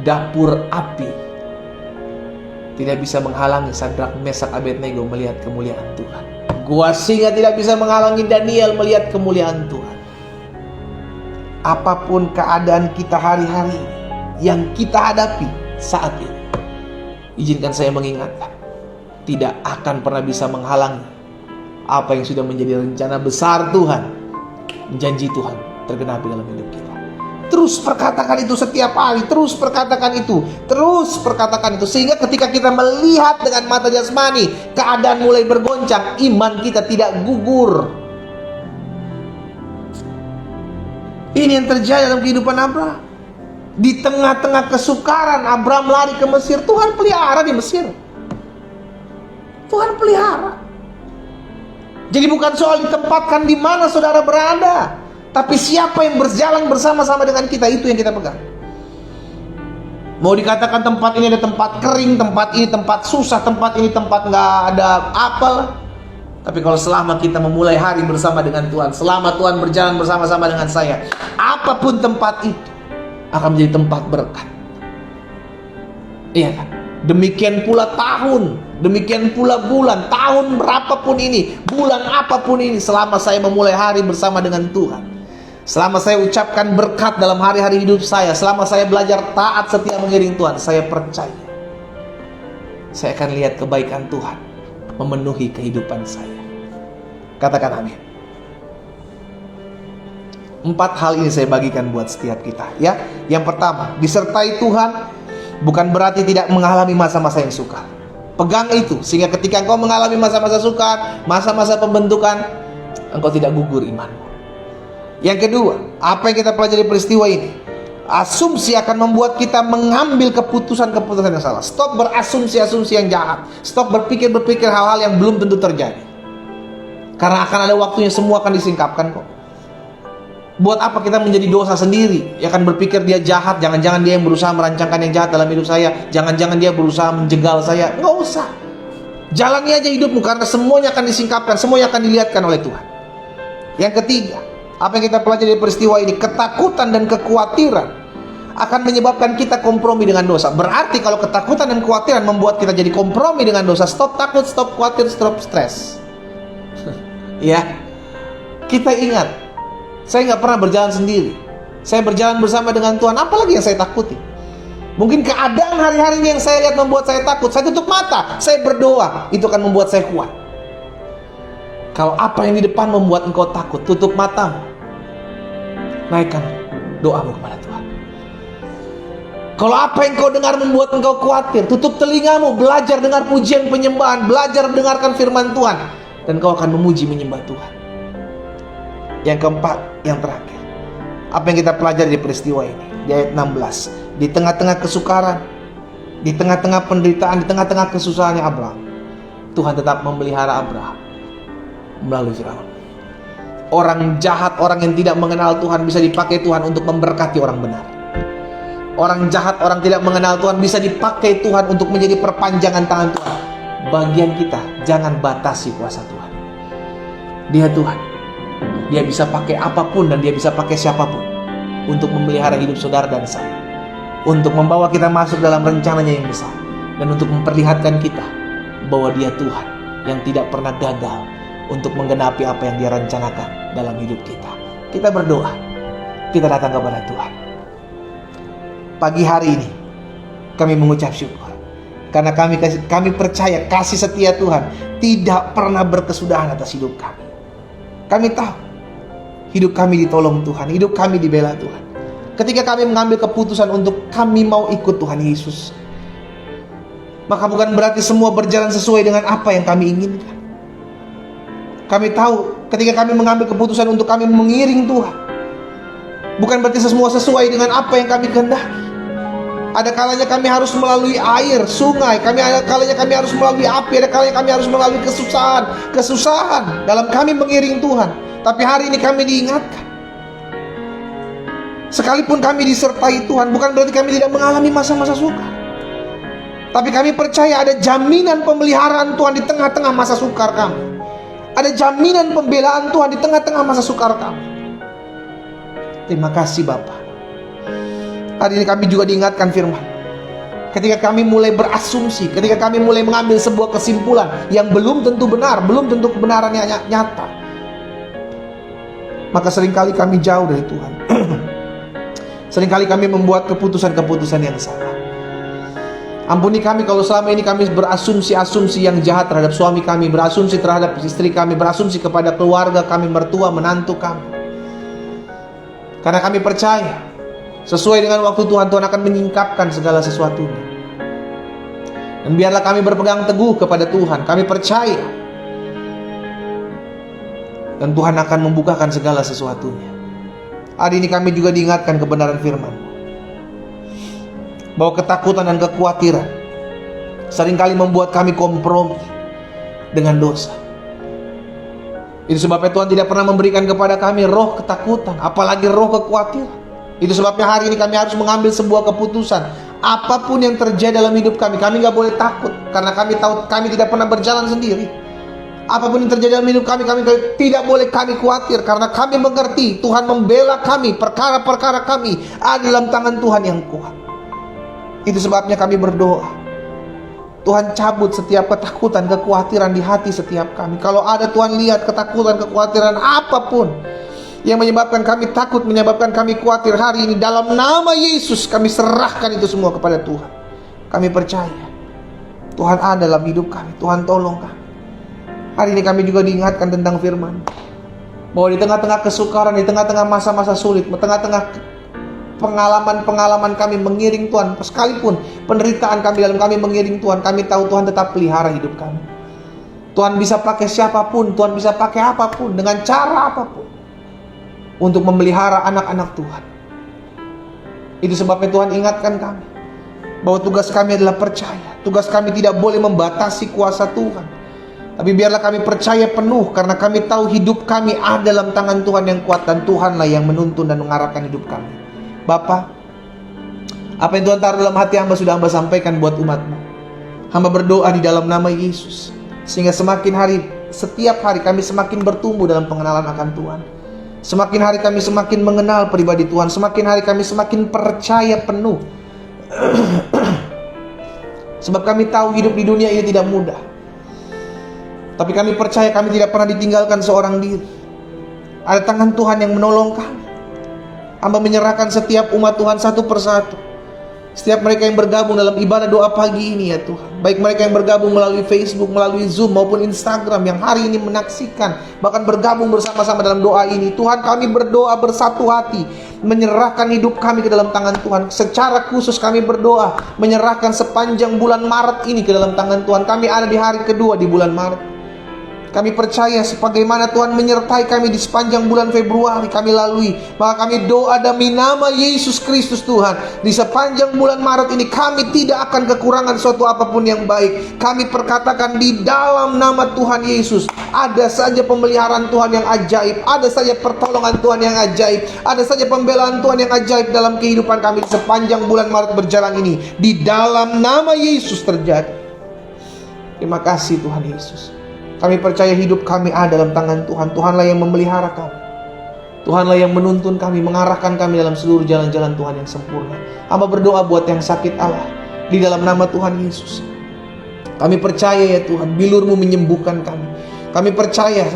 Dapur api tidak bisa menghalangi Sadrak, Mesak, Abednego melihat kemuliaan Tuhan. Gua singa tidak bisa menghalangi Daniel melihat kemuliaan Tuhan. Apapun keadaan kita hari-hari ini, yang kita hadapi saat ini, izinkan saya mengingatkan, tidak akan pernah bisa menghalangi apa yang sudah menjadi rencana besar Tuhan, janji Tuhan tergenapi dalam hidup kita. Terus perkatakan itu setiap hari, terus perkatakan itu, sehingga ketika kita melihat dengan mata jasmani keadaan mulai bergoncang, iman kita tidak gugur. Ini yang terjadi dalam kehidupan Abraham. Di tengah-tengah kesukaran, Abraham lari ke Mesir. Tuhan pelihara di Mesir. Tuhan pelihara. Jadi bukan soal ditempatkan di mana saudara berada, tapi siapa yang berjalan bersama-sama dengan kita, itu yang kita pegang. Mau dikatakan tempat ini ada tempat kering, tempat ini tempat susah, tempat ini tempat nggak ada apel, Tapi kalau selama kita memulai hari bersama dengan Tuhan, selama Tuhan berjalan bersama-sama dengan saya, apapun tempat itu akan menjadi tempat berkat. Iya kan? Demikian pula tahun, demikian pula bulan, tahun berapapun ini, bulan apapun ini, selama saya memulai hari bersama dengan Tuhan, selama saya ucapkan berkat dalam hari-hari hidup saya, selama saya belajar taat setia mengiring Tuhan, saya percaya saya akan lihat kebaikan Tuhan memenuhi kehidupan saya. Katakan amin. 4 hal ini saya bagikan buat setiap kita, ya. Yang pertama, disertai Tuhan bukan berarti tidak mengalami masa-masa yang sukar. Pegang itu, sehingga ketika engkau mengalami masa-masa sukar, masa-masa pembentukan, engkau tidak gugur imanmu. Yang kedua, apa yang kita pelajari peristiwa ini? Asumsi akan membuat kita mengambil keputusan-keputusan yang salah. Stop berasumsi-asumsi yang jahat. Stop berpikir-berpikir hal-hal yang belum tentu terjadi. Karena akan ada waktunya, semua akan disingkapkan kok. Buat apa kita menjadi dosa sendiri? Ya kan, berpikir dia jahat, jangan-jangan dia yang berusaha merancangkan yang jahat dalam hidup saya, jangan-jangan dia berusaha menjegal saya. Nggak usah. Jalani aja hidupmu, karena semuanya akan disingkapkan, semuanya akan dilihatkan oleh Tuhan. Yang ketiga, apa yang kita pelajari dari peristiwa ini? Ketakutan dan kekhawatiran akan menyebabkan kita kompromi dengan dosa. Berarti kalau ketakutan dan kekhawatiran membuat kita jadi kompromi dengan dosa, stop takut, stop khawatir, stop stres. Ya, kita ingat, saya nggak pernah berjalan sendiri. Saya berjalan bersama dengan Tuhan. Apalagi yang saya takuti? Mungkin keadaan hari-hari ini yang saya lihat membuat saya takut. Saya tutup mata, saya berdoa, itu akan membuat saya kuat. Kalau apa yang di depan membuat engkau takut, tutup matamu, naikkan doamu kepada Tuhan. Kalau apa yang kau dengar membuat engkau khawatir, tutup telingamu, belajar dengar pujian penyembahan, belajar mendengarkan firman Tuhan, dan kau akan memuji menyembah Tuhan. Yang keempat, yang terakhir, apa yang kita pelajari di peristiwa ini? Di ayat 16, di tengah-tengah kesukaran, di tengah-tengah penderitaan, di tengah-tengah kesusahannya Abraham, Tuhan tetap memelihara Abraham melalui Firaun. Orang jahat, orang yang tidak mengenal Tuhan bisa dipakai Tuhan untuk memberkati orang benar. Orang jahat, orang tidak mengenal Tuhan bisa dipakai Tuhan untuk menjadi perpanjangan tangan Tuhan. Bagian kita, jangan batasi kuasa Tuhan. Dia Tuhan, Dia bisa pakai apapun dan Dia bisa pakai siapapun untuk memelihara hidup saudara dan saya, untuk membawa kita masuk dalam rencananya yang besar, dan untuk memperlihatkan kita bahwa Dia Tuhan yang tidak pernah gagal untuk menggenapi apa yang Dia rencanakan dalam hidup kita. Kita berdoa, kita datang kepada Tuhan. Pagi hari ini kami mengucap syukur karena kami percaya kasih setia Tuhan tidak pernah berkesudahan atas hidup kami. Kami tahu hidup kami ditolong Tuhan, hidup kami dibela Tuhan. Ketika kami mengambil keputusan untuk kami mau ikut Tuhan Yesus, maka bukan berarti semua berjalan sesuai dengan apa yang kami inginkan. Kami tahu ketika kami mengambil keputusan untuk kami mengiring Tuhan, bukan berarti semua sesuai dengan apa yang kami kehendaki. Ada kalanya kami harus melalui air, sungai, ada kalanya kami harus melalui api, ada kalanya kami harus melalui kesusahan dalam kami mengiring Tuhan. Tapi hari ini kami diingatkan, sekalipun kami disertai Tuhan, bukan berarti kami tidak mengalami masa-masa sukar. Tapi kami percaya ada jaminan pemeliharaan Tuhan di tengah-tengah masa sukar kami. Ada jaminan pembelaan Tuhan di tengah-tengah masa sukar kami. Terima kasih Bapa. Hari ini kami juga diingatkan firman. Ketika kami mulai berasumsi, ketika kami mulai mengambil sebuah kesimpulan yang belum tentu benar, belum tentu kebenarannya nyata, maka seringkali kami jauh dari Tuhan. Seringkali kami membuat keputusan-keputusan yang salah. Ampuni kami kalau selama ini kami berasumsi-asumsi yang jahat terhadap suami kami, berasumsi terhadap istri kami, berasumsi kepada keluarga kami, mertua, menantu kami. Karena kami percaya sesuai dengan waktu Tuhan, Tuhan akan menyingkapkan segala sesuatunya. Dan biarlah kami berpegang teguh kepada Tuhan. Kami percaya dan Tuhan akan membukakan segala sesuatunya. Hari ini kami juga diingatkan kebenaran firman, bahwa ketakutan dan kekhawatiran seringkali membuat kami kompromi dengan dosa. Itu sebabnya Tuhan tidak pernah memberikan kepada kami roh ketakutan, apalagi roh kekhawatiran. Itu sebabnya hari ini kami harus mengambil sebuah keputusan. Apapun yang terjadi dalam hidup kami, kami gak boleh takut. Karena kami tahu kami tidak pernah berjalan sendiri. Apapun yang terjadi dalam hidup kami tidak boleh kami khawatir, karena kami mengerti Tuhan membela kami. Perkara-perkara kami ada dalam tangan Tuhan yang kuat. Itu sebabnya kami berdoa, Tuhan cabut setiap ketakutan, kekhawatiran di hati setiap kami. Kalau ada Tuhan lihat ketakutan, kekhawatiran apapun yang menyebabkan kami takut, menyebabkan kami khawatir hari ini, dalam nama Yesus kami serahkan itu semua kepada Tuhan. Kami percaya Tuhan ada dalam hidup kami. Tuhan tolong kami. Hari ini kami juga diingatkan tentang firman, bahwa di tengah-tengah kesukaran, di tengah-tengah masa-masa sulit, di tengah-tengah pengalaman-pengalaman kami mengiring Tuhan, sekalipun penderitaan kami dalam kami mengiring Tuhan, kami tahu Tuhan tetap pelihara hidup kami. Tuhan bisa pakai siapapun, Tuhan bisa pakai apapun, dengan cara apapun, untuk memelihara anak-anak Tuhan. Itu sebabnya Tuhan ingatkan kami bahwa tugas kami adalah percaya. Tugas kami tidak boleh membatasi kuasa Tuhan, tapi biarlah kami percaya penuh, karena kami tahu hidup kami ada dalam tangan Tuhan yang kuat, dan Tuhanlah yang menuntun dan mengarahkan hidup kami. Bapa, apa yang Tuhan taruh dalam hati hamba sudah hamba sampaikan buat umat-Mu. Hamba berdoa di dalam nama Yesus, sehingga setiap hari kami semakin bertumbuh dalam pengenalan akan Tuhan. Semakin hari kami semakin mengenal pribadi Tuhan. Semakin hari kami semakin percaya penuh. Sebab kami tahu hidup di dunia ini tidak mudah, tapi kami percaya kami tidak pernah ditinggalkan seorang diri. Ada tangan Tuhan yang menolong kami. Hamba menyerahkan setiap umat Tuhan satu persatu. Setiap mereka yang bergabung dalam ibadah doa pagi ini ya Tuhan, baik mereka yang bergabung melalui Facebook, melalui Zoom maupun Instagram, yang hari ini menyaksikan, bahkan bergabung bersama-sama dalam doa ini. Tuhan, kami berdoa bersatu hati, menyerahkan hidup kami ke dalam tangan Tuhan. Secara khusus kami berdoa menyerahkan sepanjang bulan Maret ini ke dalam tangan Tuhan. Kami ada di hari kedua di bulan Maret. Kami percaya sebagaimana Tuhan menyertai kami di sepanjang bulan Februari kami lalui, maka kami doa demi nama Yesus Kristus Tuhan, di sepanjang bulan Maret ini kami tidak akan kekurangan suatu apapun yang baik. Kami perkatakan di dalam nama Tuhan Yesus, ada saja pemeliharaan Tuhan yang ajaib, ada saja pertolongan Tuhan yang ajaib, ada saja pembelaan Tuhan yang ajaib dalam kehidupan kami di sepanjang bulan Maret berjalan ini. Di dalam nama Yesus terjadi. Terima kasih Tuhan Yesus. Kami percaya hidup kami ada dalam tangan Tuhan. Tuhanlah yang memelihara kami. Tuhanlah yang menuntun kami, mengarahkan kami dalam seluruh jalan-jalan Tuhan yang sempurna. Hamba berdoa buat yang sakit Allah, di dalam nama Tuhan Yesus. Kami percaya ya Tuhan, bilur-Mu menyembuhkan kami. Kami percaya,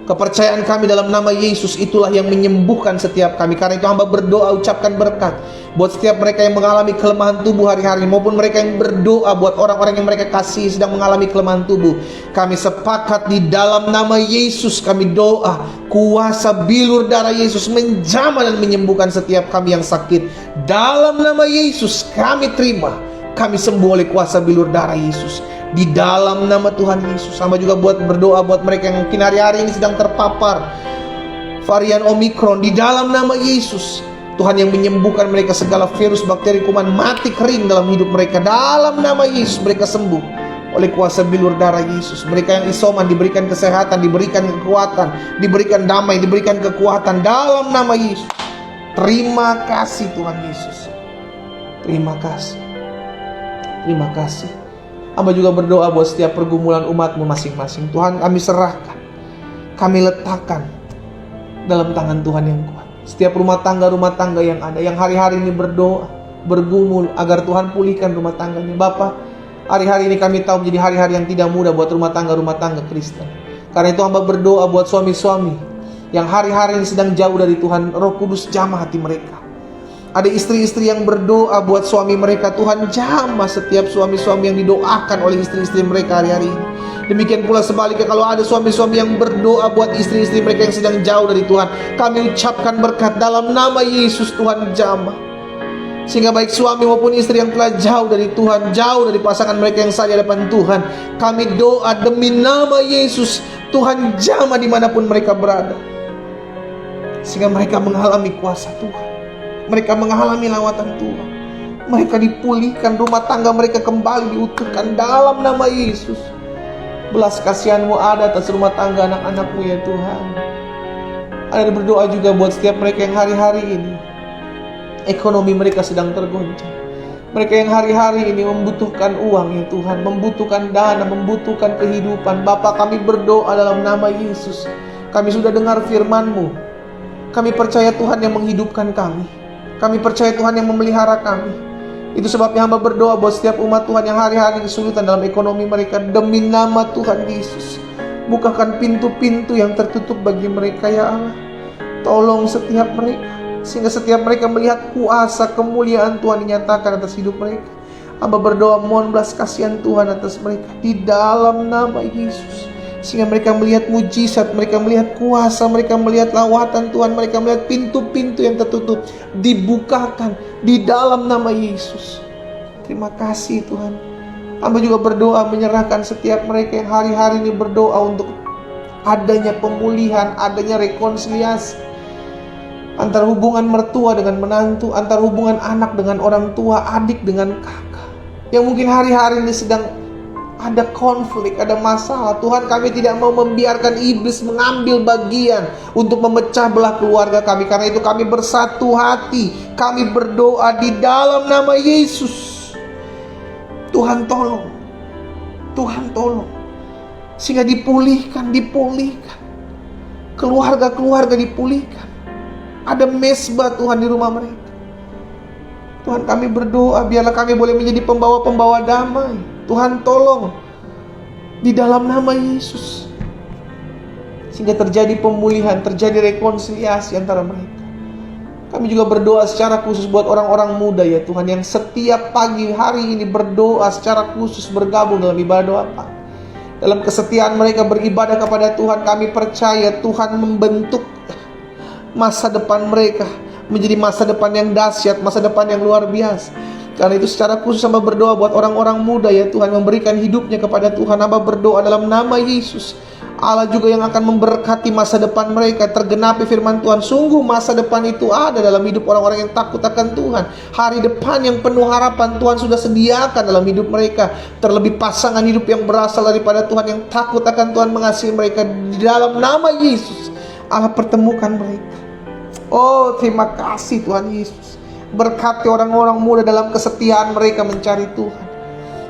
kepercayaan kami dalam nama Yesus itulah yang menyembuhkan setiap kami. Karena itu hamba berdoa, ucapkan berkat buat setiap mereka yang mengalami kelemahan tubuh hari-hari, maupun mereka yang berdoa buat orang-orang yang mereka kasih sedang mengalami kelemahan tubuh. Kami sepakat di dalam nama Yesus, kami doa kuasa bilur darah Yesus menjamah dan menyembuhkan setiap kami yang sakit. Dalam nama Yesus kami terima, kami sembuh oleh kuasa bilur darah Yesus. Di dalam nama Tuhan Yesus. Hamba juga berdoa buat mereka yang mungkin hari-hari ini sedang terpapar varian Omikron. Di dalam nama Yesus, Tuhan yang menyembuhkan mereka segala virus, bakteri, kuman mati kering dalam hidup mereka. Dalam nama Yesus mereka sembuh oleh kuasa bilur darah Yesus. Mereka yang isoman diberikan kesehatan, diberikan kekuatan, diberikan damai, diberikan kekuatan dalam nama Yesus. Terima kasih Tuhan Yesus. Terima kasih. Terima kasih. Hamba juga berdoa buat setiap pergumulan umat-Mu masing-masing. Tuhan, kami serahkan, kami letakkan dalam tangan Tuhan yang kuat. Setiap rumah tangga yang ada, yang hari-hari ini berdoa, bergumul agar Tuhan pulihkan rumah tangganya. Bapa, hari-hari ini kami tahu menjadi hari-hari yang tidak mudah buat rumah tangga Kristen. Karena itu hamba berdoa buat suami-suami yang hari-hari ini sedang jauh dari Tuhan. Roh Kudus jamah hati mereka. Ada istri-istri yang berdoa buat suami mereka. Tuhan jamah setiap suami-suami yang didoakan oleh istri-istri mereka hari-hari ini. Demikian pula sebaliknya, kalau ada suami-suami yang berdoa buat istri-istri mereka yang sedang jauh dari Tuhan, kami ucapkan berkat dalam nama Yesus. Tuhan jamah, sehingga baik suami maupun istri yang telah jauh dari Tuhan, jauh dari pasangan mereka yang sah di hadapan Tuhan, kami doa demi nama Yesus, Tuhan jamah dimanapun mereka berada, sehingga mereka mengalami kuasa Tuhan, mereka mengalami lawatan Tuhan, mereka dipulihkan, rumah tangga mereka kembali diutuhkan dalam nama Yesus. Belas kasihan-Mu ada atas rumah tangga anak-anak-Mu ya Tuhan. Ada berdoa juga buat setiap mereka yang hari-hari ini ekonomi mereka sedang tergoncang. Mereka yang hari-hari ini membutuhkan uang ya Tuhan, membutuhkan dana, membutuhkan kehidupan. Bapa, kami berdoa dalam nama Yesus. Kami sudah dengar firman-Mu. Kami percaya Tuhan yang menghidupkan kami. Kami percaya Tuhan yang memelihara kami. Itu sebabnya hamba berdoa buat setiap umat Tuhan yang hari-hari kesulitan dalam ekonomi mereka. Demi nama Tuhan Yesus, bukakan pintu-pintu yang tertutup bagi mereka ya Allah. Tolong setiap mereka, sehingga setiap mereka melihat kuasa kemuliaan Tuhan dinyatakan atas hidup mereka. Hamba berdoa mohon belas kasihan Tuhan atas mereka di dalam nama Yesus, sehingga mereka melihat mujizat, mereka melihat kuasa, mereka melihat lawatan Tuhan, mereka melihat pintu-pintu yang tertutup dibukakan di dalam nama Yesus. Terima kasih Tuhan. Hamba juga berdoa menyerahkan setiap mereka yang hari-hari ini berdoa untuk adanya pemulihan, adanya rekonsiliasi antara hubungan mertua dengan menantu, antara hubungan anak dengan orang tua, adik dengan kakak, yang mungkin hari-hari ini sedang ada konflik, ada masalah. Tuhan, kami tidak mau membiarkan iblis mengambil bagian untuk memecah belah keluarga kami. Karena itu kami bersatu hati, kami berdoa di dalam nama Yesus. Tuhan tolong, Tuhan tolong, sehingga dipulihkan, keluarga-keluarga dipulihkan. Ada mesbah Tuhan di rumah mereka. Tuhan, kami berdoa biarlah kami boleh menjadi pembawa-pembawa damai. Tuhan tolong di dalam nama Yesus, sehingga terjadi pemulihan, terjadi rekonsiliasi antara mereka. Kami juga berdoa secara khusus buat orang-orang muda ya Tuhan, yang setiap pagi hari ini berdoa secara khusus, bergabung dalam ibadah doa pagi. Dalam kesetiaan mereka beribadah kepada Tuhan, kami percaya Tuhan membentuk masa depan mereka menjadi masa depan yang dahsyat, masa depan yang luar biasa. Karena itu secara khusus hamba berdoa buat orang-orang muda ya Tuhan, memberikan hidupnya kepada Tuhan. Hamba berdoa dalam nama Yesus, Allah juga yang akan memberkati masa depan mereka. Tergenapi firman Tuhan, sungguh masa depan itu ada dalam hidup orang-orang yang takut akan Tuhan. Hari depan yang penuh harapan Tuhan sudah sediakan dalam hidup mereka. Terlebih pasangan hidup yang berasal daripada Tuhan, yang takut akan Tuhan, mengasihi mereka. Di dalam nama Yesus, Allah pertemukan mereka. Oh, terima kasih Tuhan Yesus. Berkati orang-orang muda dalam kesetiaan mereka mencari Tuhan.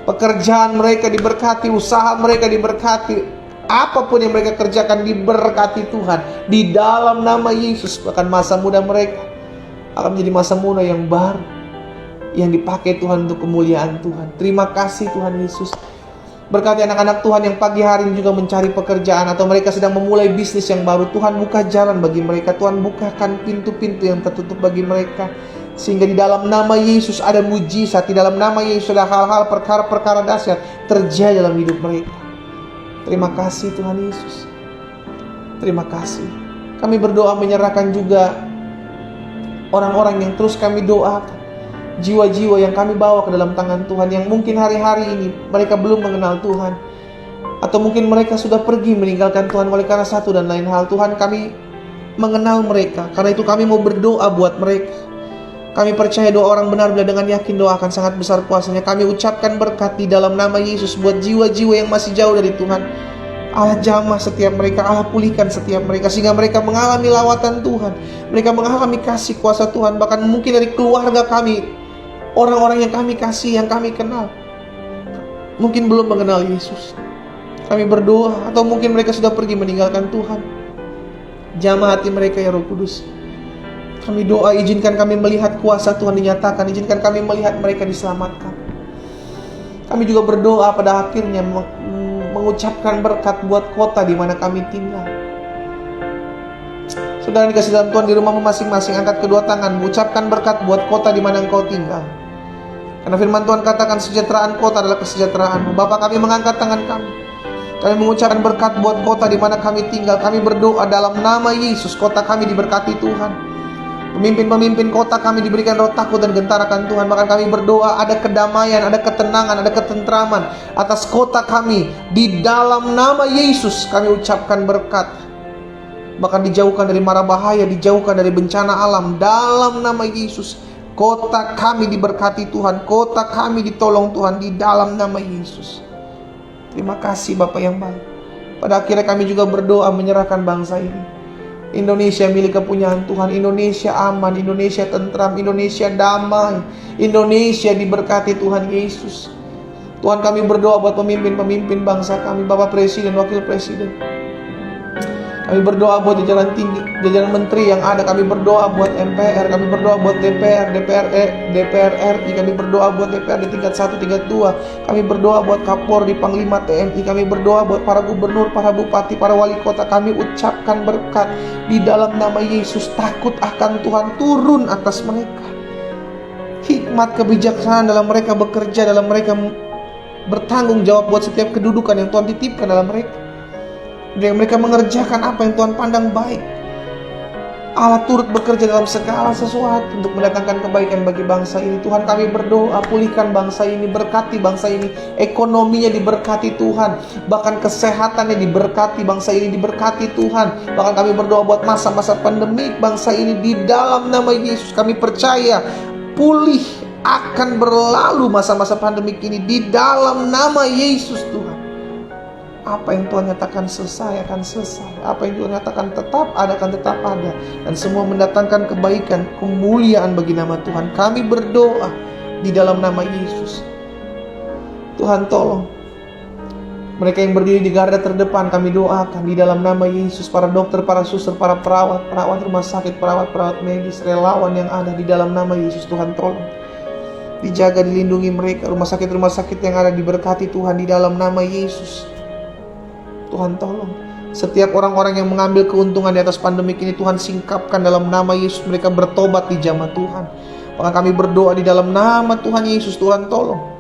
Pekerjaan mereka diberkati, usaha mereka diberkati, apapun yang mereka kerjakan diberkati Tuhan. Di dalam nama Yesus, bahkan masa muda mereka akan menjadi masa muda yang baru, yang dipakai Tuhan untuk kemuliaan Tuhan. Terima kasih Tuhan Yesus. Berkati anak-anak Tuhan yang pagi hari ini juga mencari pekerjaan, atau mereka sedang memulai bisnis yang baru. Tuhan, buka jalan bagi mereka. Tuhan, bukakan pintu-pintu yang tertutup bagi mereka, sehingga di dalam nama Yesus ada mujizat. Di dalam nama Yesus ada hal-hal, perkara-perkara dahsyat terjadi dalam hidup mereka. Terima kasih Tuhan Yesus. Terima kasih. Kami berdoa menyerahkan juga orang-orang yang terus kami doakan, jiwa-jiwa yang kami bawa ke dalam tangan Tuhan, yang mungkin hari-hari ini mereka belum mengenal Tuhan, atau mungkin mereka sudah pergi meninggalkan Tuhan oleh karena satu dan lain hal. Tuhan, kami mengenal mereka, karena itu kami mau berdoa buat mereka. Kami percaya doa orang benar bila dengan yakin doa akan sangat besar kuasanya. Kami ucapkan berkat di dalam nama Yesus buat jiwa-jiwa yang masih jauh dari Tuhan. Allah jamah setiap mereka, Allah pulihkan setiap mereka, sehingga mereka mengalami lawatan Tuhan, mereka mengalami kasih kuasa Tuhan. Bahkan mungkin dari keluarga kami, orang-orang yang kami kasih, yang kami kenal, mungkin belum mengenal Yesus. Kami berdoa, atau mungkin mereka sudah pergi meninggalkan Tuhan. Jamah hati mereka ya Roh Kudus. Kami doa, izinkan kami melihat kuasa Tuhan dinyatakan, izinkan kami melihat mereka diselamatkan. Kami juga berdoa pada akhirnya mengucapkan berkat buat kota di mana kami tinggal. Saudara dikasih dalam Tuhan, di rumahmu masing-masing angkat kedua tangan, mengucapkan berkat buat kota di mana engkau tinggal. Karena firman Tuhan katakan kesejahteraan kota adalah kesejahteraan-Mu. Bapa, kami mengangkat tangan kami. Kami mengucapkan berkat buat kota di mana kami tinggal. Kami berdoa dalam nama Yesus, kota kami diberkati Tuhan. Pemimpin-pemimpin kota kami diberikan roh takut dan gentar akan Tuhan. Bahkan kami berdoa ada kedamaian, ada ketenangan, ada ketentraman atas kota kami. Di dalam nama Yesus kami ucapkan berkat. Bahkan dijauhkan dari mara bahaya, dijauhkan dari bencana alam. Dalam nama Yesus, kota kami diberkati Tuhan, kota kami ditolong Tuhan, di dalam nama Yesus. Terima kasih Bapa yang baik. Pada akhirnya kami juga berdoa menyerahkan bangsa ini. Indonesia milik kepunyaan Tuhan. Indonesia aman, Indonesia tentram, Indonesia damai, Indonesia diberkati Tuhan Yesus. Tuhan, kami berdoa buat pemimpin-pemimpin bangsa kami, Bapak Presiden, Wakil Presiden. Kami berdoa buat jajaran tinggi, jajaran menteri yang ada. Kami berdoa buat MPR, kami berdoa buat DPR RI, kami berdoa buat DPR di tingkat 1, tingkat 2. Kami berdoa buat Kapolri, Panglima TNI. Kami berdoa buat para gubernur, para bupati, para wali kota. Kami ucapkan berkat di dalam nama Yesus. Takut akan Tuhan turun atas mereka. Hikmat kebijaksanaan dalam mereka bekerja, dalam mereka bertanggung jawab buat setiap kedudukan yang Tuhan titipkan dalam mereka. Mereka mengerjakan apa yang Tuhan pandang baik. Allah turut bekerja dalam segala sesuatu untuk mendatangkan kebaikan bagi bangsa ini. Tuhan, kami berdoa, pulihkan bangsa ini, berkati bangsa ini, ekonominya diberkati Tuhan, bahkan kesehatannya diberkati, bangsa ini diberkati Tuhan. Bahkan kami berdoa buat masa-masa pandemi bangsa ini di dalam nama Yesus. Kami percaya pulih akan berlalu masa-masa pandemik ini di dalam nama Yesus Tuhan. Apa yang Tuhan nyatakan selesai akan selesai. Apa yang Tuhan nyatakan tetap ada akan tetap ada. Dan semua mendatangkan kebaikan, kemuliaan bagi nama Tuhan. Kami berdoa di dalam nama Yesus. Tuhan, tolong mereka yang berdiri di garda terdepan, kami doakan di dalam nama Yesus. Para dokter, para suster, para perawat rumah sakit, perawat medis, relawan yang ada di dalam nama Yesus. Tuhan, tolong dijaga, dilindungi mereka. Rumah sakit yang ada diberkati Tuhan di dalam nama Yesus. Tuhan, tolong setiap orang-orang yang mengambil keuntungan di atas pandemik ini, Tuhan singkapkan dalam nama Yesus. Mereka bertobat di jamaah Tuhan. Maka kami berdoa di dalam nama Tuhan Yesus. Tuhan, tolong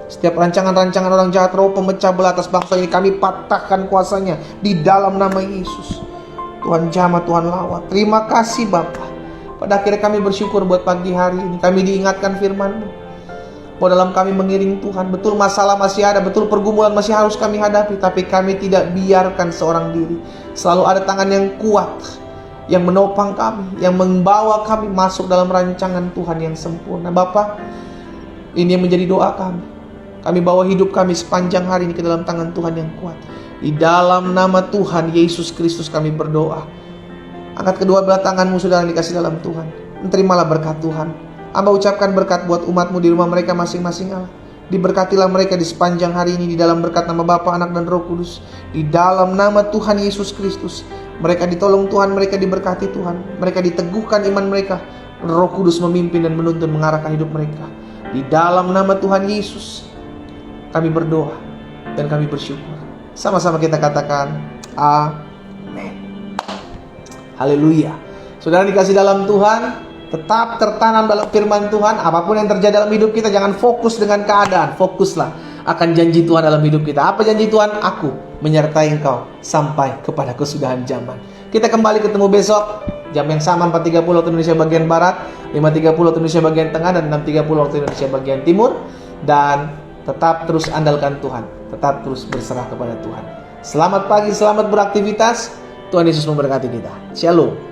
setiap rancangan-rancangan orang jahat, roh pemecah belah atas bangsa ini, kami patahkan kuasanya di dalam nama Yesus. Tuhan jamah, Tuhan lawan. Terima kasih Bapa. Pada akhirnya kami bersyukur buat pagi hari ini. Kami diingatkan firman-Mu bahwa dalam kami mengiring Tuhan, betul masalah masih ada, betul pergumulan masih harus kami hadapi, tapi kami tidak biarkan seorang diri. Selalu ada tangan yang kuat yang menopang kami, yang membawa kami masuk dalam rancangan Tuhan yang sempurna. Bapa, ini yang menjadi doa kami. Kami bawa hidup kami sepanjang hari ini ke dalam tangan Tuhan yang kuat. Di dalam nama Tuhan Yesus Kristus kami berdoa. Angkat kedua belah tanganmu, saudara yang dikasih dalam Tuhan. Terimalah berkat Tuhan. Hamba ucapkan berkat buat umatmu di rumah mereka masing-masing, Allah. Diberkatilah mereka di sepanjang hari ini di dalam berkat nama Bapa, Anak, dan Roh Kudus. Di dalam nama Tuhan Yesus Kristus. Mereka ditolong Tuhan, mereka diberkati Tuhan. Mereka diteguhkan iman mereka. Roh Kudus memimpin dan menuntun, mengarahkan hidup mereka. Di dalam nama Tuhan Yesus kami berdoa dan kami bersyukur. Sama-sama kita katakan amin. Haleluya. Saudara dikasih dalam Tuhan, tetap tertanam dalam firman Tuhan. Apapun yang terjadi dalam hidup kita, jangan fokus dengan keadaan. Fokuslah akan janji Tuhan dalam hidup kita. Apa janji Tuhan? Aku menyertai engkau sampai kepada kesudahan zaman. Kita kembali ketemu besok jam yang sama, 4.30 waktu Indonesia bagian Barat, 5.30 waktu Indonesia bagian Tengah, dan 6.30 waktu Indonesia bagian Timur. Dan tetap terus andalkan Tuhan, tetap terus berserah kepada Tuhan. Selamat pagi, selamat beraktivitas. Tuhan Yesus memberkati kita. Shalom.